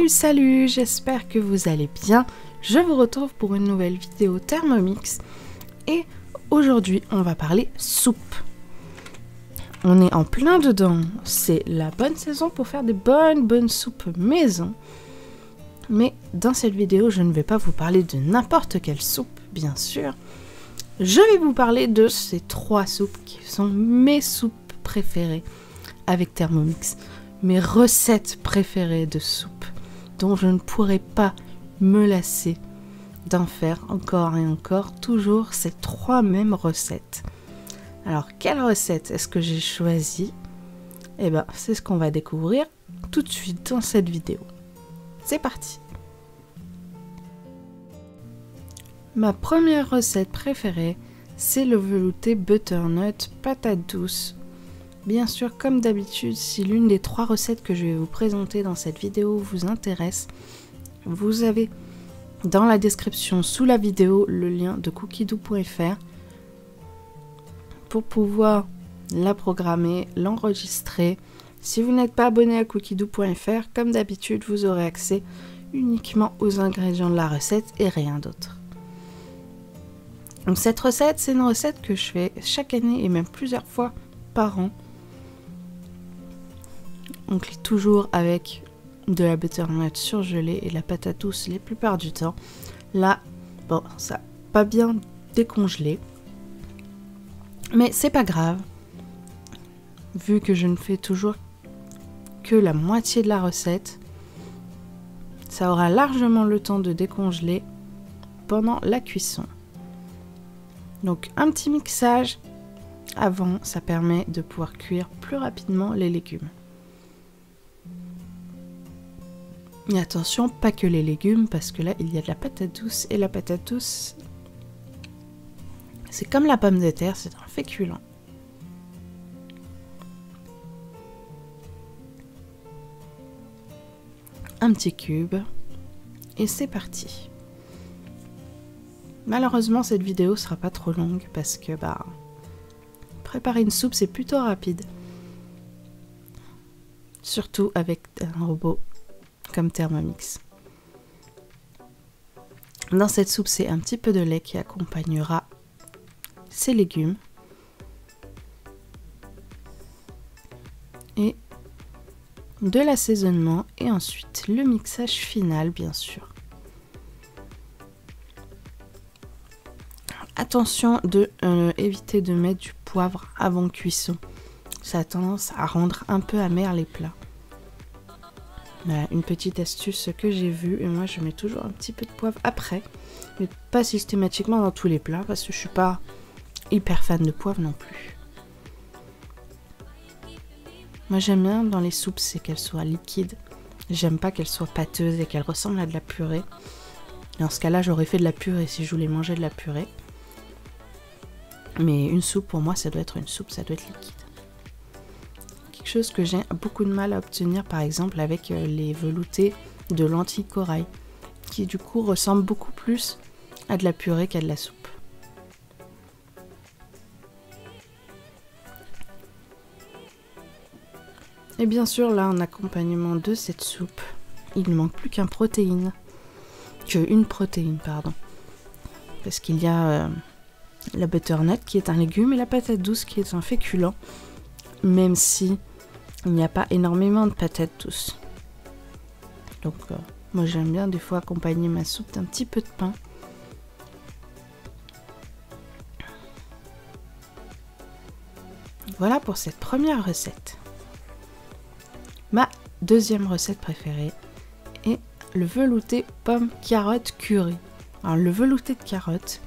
Salut, j'espère que vous allez bien. Je vous retrouve pour une nouvelle vidéo Thermomix et aujourd'hui on va parler soupe. On est en plein dedans, c'est la bonne saison pour faire des bonnes soupes maison. Mais dans cette vidéo je ne vais pas vous parler de n'importe quelle soupe, bien sûr. Je vais vous parler de ces 3 soupes qui sont mes soupes préférées avec Thermomix. Mes recettes préférées de soupe, dont je ne pourrai pas me lasser d'en faire encore et encore, toujours ces 3 mêmes recettes. Alors, quelle recette est-ce que j'ai choisi? Eh bien, c'est ce qu'on va découvrir tout de suite dans cette vidéo. C'est parti! Ma première recette préférée, c'est le velouté butternut patate douce. Bien sûr, comme d'habitude, si l'une des 3 recettes que je vais vous présenter dans cette vidéo vous intéresse, vous avez dans la description sous la vidéo le lien de cookiedoo.fr pour pouvoir la programmer, l'enregistrer. Si vous n'êtes pas abonné à cookiedoo.fr, comme d'habitude, vous aurez accès uniquement aux ingrédients de la recette et rien d'autre. Donc cette recette, c'est une recette que je fais chaque année et même plusieurs fois par an. Donc toujours avec de la butternut surgelée et de la patate douce la plupart du temps. Là, bon, ça n'a pas bien décongelé. Mais c'est pas grave. Vu que je ne fais toujours que la moitié de la recette, ça aura largement le temps de décongeler pendant la cuisson. Donc un petit mixage avant, ça permet de pouvoir cuire plus rapidement les légumes. Et attention, pas que les légumes, parce que là, il y a de la patate douce. Et la patate douce, c'est comme la pomme de terre, c'est un féculent. Un petit cube. Et c'est parti. Malheureusement, cette vidéo sera pas trop longue, parce que, préparer une soupe, c'est plutôt rapide. Surtout avec un robot comme Thermomix. Dans cette soupe, c'est un petit peu de lait qui accompagnera ces légumes. Et de l'assaisonnement et ensuite le mixage final, bien sûr. Attention de éviter de mettre du poivre avant cuisson. Ça a tendance à rendre un peu amer les plats. Voilà, une petite astuce que j'ai vue, et moi je mets toujours un petit peu de poivre après, mais pas systématiquement dans tous les plats parce que je suis pas hyper fan de poivre non plus. Moi j'aime bien dans les soupes, c'est qu'elles soient liquides. J'aime pas qu'elles soient pâteuses et qu'elles ressemblent à de la purée. Dans ce cas-là, j'aurais fait de la purée si je voulais manger de la purée. Mais une soupe, pour moi, ça doit être une soupe, ça doit être liquide. Quelque chose que j'ai beaucoup de mal à obtenir, par exemple, avec les veloutés de lentilles corail, qui du coup ressemblent beaucoup plus à de la purée qu'à de la soupe. Et bien sûr, là, en accompagnement de cette soupe, il ne manque plus qu'une protéine, pardon. Parce qu'il y a la butternut qui est un légume et la patate douce qui est un féculent, même si il n'y a pas énormément de patates douces. Donc moi j'aime bien des fois accompagner ma soupe d'un petit peu de pain. Voilà pour cette première recette. Ma deuxième recette préférée est le velouté pomme carotte curry. Alors le velouté de carotte,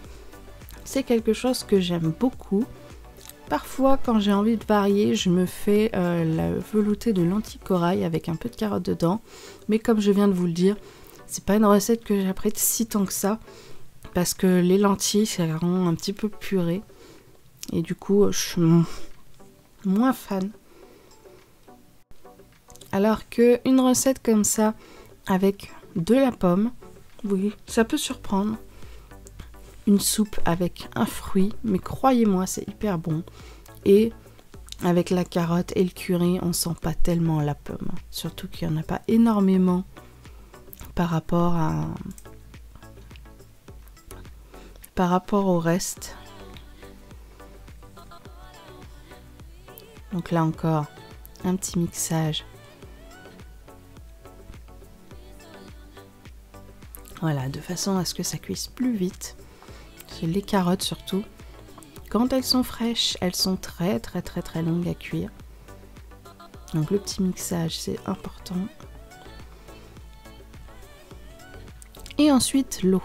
c'est quelque chose que j'aime beaucoup. Parfois, quand j'ai envie de varier, je me fais la veloutée de lentilles corail avec un peu de carotte dedans. Mais comme je viens de vous le dire, c'est pas une recette que j'apprécie si tant que ça. Parce que les lentilles, ça rend un petit peu purée. Et du coup, je suis moins fan. Alors qu'une recette comme ça, avec de la pomme, oui, ça peut surprendre. Une soupe avec un fruit, mais croyez-moi, c'est hyper bon. Et avec la carotte et le curry, on sent pas tellement la pomme. Surtout qu'il n'y en a pas énormément par rapport au reste. Donc là encore, un petit mixage. Voilà, de façon à ce que ça cuise plus vite. Les carottes surtout, quand elles sont fraîches, elles sont très longues à cuire. Donc le petit mixage, c'est important. Et ensuite l'eau.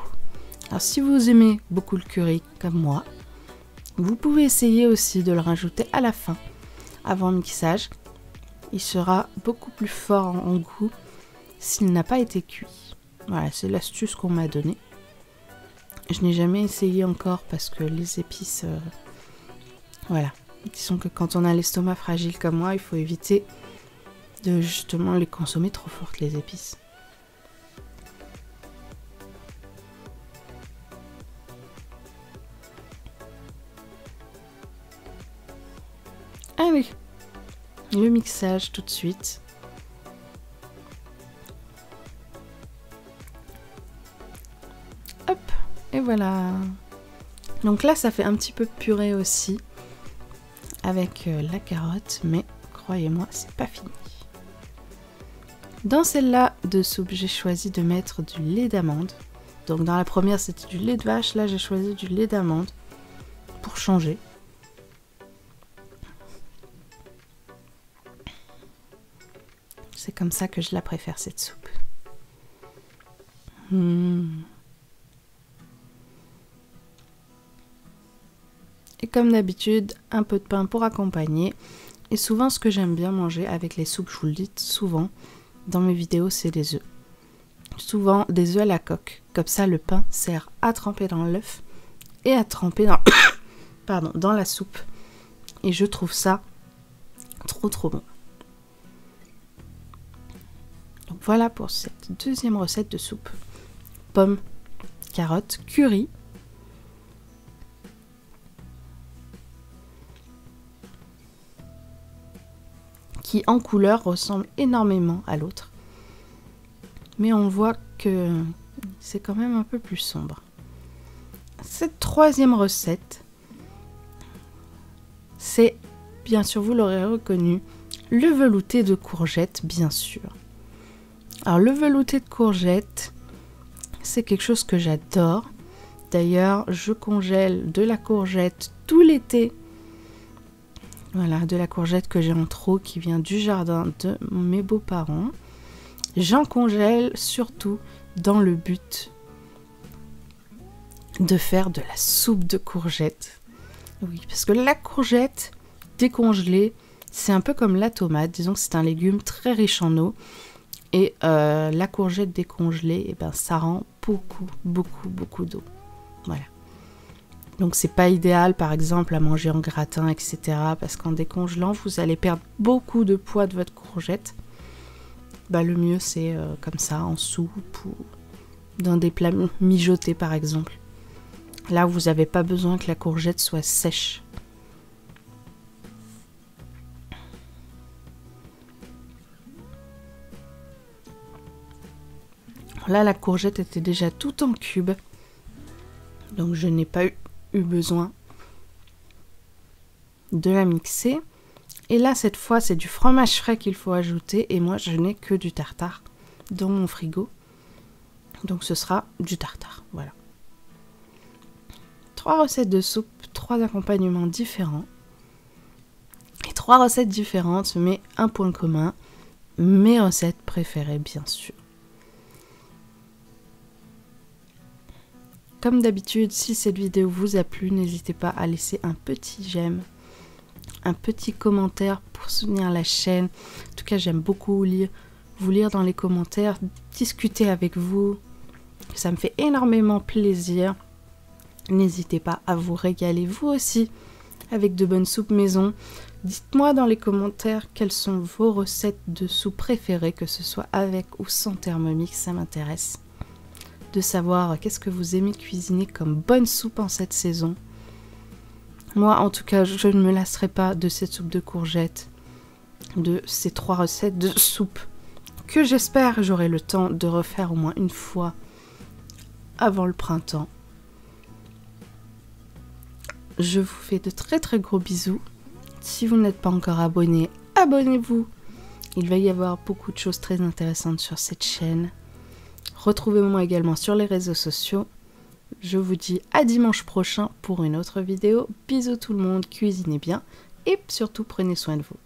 Alors si vous aimez beaucoup le curry comme moi, vous pouvez essayer aussi de le rajouter à la fin, avant le mixage. Il sera beaucoup plus fort en goût s'il n'a pas été cuit. Voilà, c'est l'astuce qu'on m'a donnée. Je n'ai jamais essayé encore parce que les épices, voilà, disons que quand on a l'estomac fragile comme moi, il faut éviter de justement les consommer trop fortes, les épices. Allez, le mixage tout de suite. Hop, et voilà. Donc là, ça fait un petit peu purée aussi avec la carotte, mais croyez-moi, c'est pas fini. Dans celle-là de soupe, j'ai choisi de mettre du lait d'amande. Donc dans la première, c'était du lait de vache. Là, j'ai choisi du lait d'amande pour changer. C'est comme ça que je la préfère, cette soupe. Et comme d'habitude, un peu de pain pour accompagner. Et souvent, ce que j'aime bien manger avec les soupes, je vous le dis souvent dans mes vidéos, c'est des œufs. Souvent des œufs à la coque. Comme ça, le pain sert à tremper dans l'œuf et à tremper dans, pardon, dans la soupe. Et je trouve ça trop bon. Donc voilà pour cette deuxième recette de soupe. Pommes, carottes, curry. Qui en couleur ressemble énormément à l'autre. Mais on voit que c'est quand même un peu plus sombre. Cette troisième recette, c'est, bien sûr, vous l'aurez reconnu, le velouté de courgettes, bien sûr. Alors le velouté de courgettes, c'est quelque chose que j'adore. D'ailleurs, je congèle de la courgette tout l'été. Voilà, de la courgette que j'ai en trop qui vient du jardin de mes beaux-parents. J'en congèle surtout dans le but de faire de la soupe de courgettes. Oui, parce que la courgette décongelée, c'est un peu comme la tomate. Disons que c'est un légume très riche en eau. Et la courgette décongelée, eh ben, ça rend beaucoup d'eau. Voilà. Donc c'est pas idéal par exemple à manger en gratin, etc. Parce qu'en décongelant, vous allez perdre beaucoup de poids de votre courgette. Bah, le mieux c'est comme ça, en soupe ou dans des plats mijotés par exemple. Là, vous n'avez pas besoin que la courgette soit sèche. Là, la courgette était déjà toute en cubes. Donc, je n'ai pas eu besoin de la mixer. Et là, cette fois, c'est du fromage frais qu'il faut ajouter. Et moi, je n'ai que du tartare dans mon frigo. Donc, ce sera du tartare. Voilà. 3 recettes de soupe, 3 accompagnements différents. Et 3 recettes différentes, mais un point commun. Mes recettes préférées, bien sûr. Comme d'habitude, si cette vidéo vous a plu, n'hésitez pas à laisser un petit j'aime, un petit commentaire pour soutenir la chaîne. En tout cas, j'aime beaucoup vous lire dans les commentaires, discuter avec vous. Ça me fait énormément plaisir. N'hésitez pas à vous régaler vous aussi avec de bonnes soupes maison. Dites-moi dans les commentaires quelles sont vos recettes de soupe préférées, que ce soit avec ou sans Thermomix, ça m'intéresse de savoir qu'est-ce que vous aimez cuisiner comme bonne soupe en cette saison. Moi, en tout cas, je ne me lasserai pas de cette soupe de courgettes, de ces 3 recettes de soupe que j'espère j'aurai le temps de refaire au moins une fois avant le printemps. Je vous fais de très très gros bisous. Si vous n'êtes pas encore abonné, abonnez-vous. Il va y avoir beaucoup de choses très intéressantes sur cette chaîne. Retrouvez-moi également sur les réseaux sociaux. Je vous dis à dimanche prochain pour une autre vidéo. Bisous tout le monde, cuisinez bien et surtout prenez soin de vous.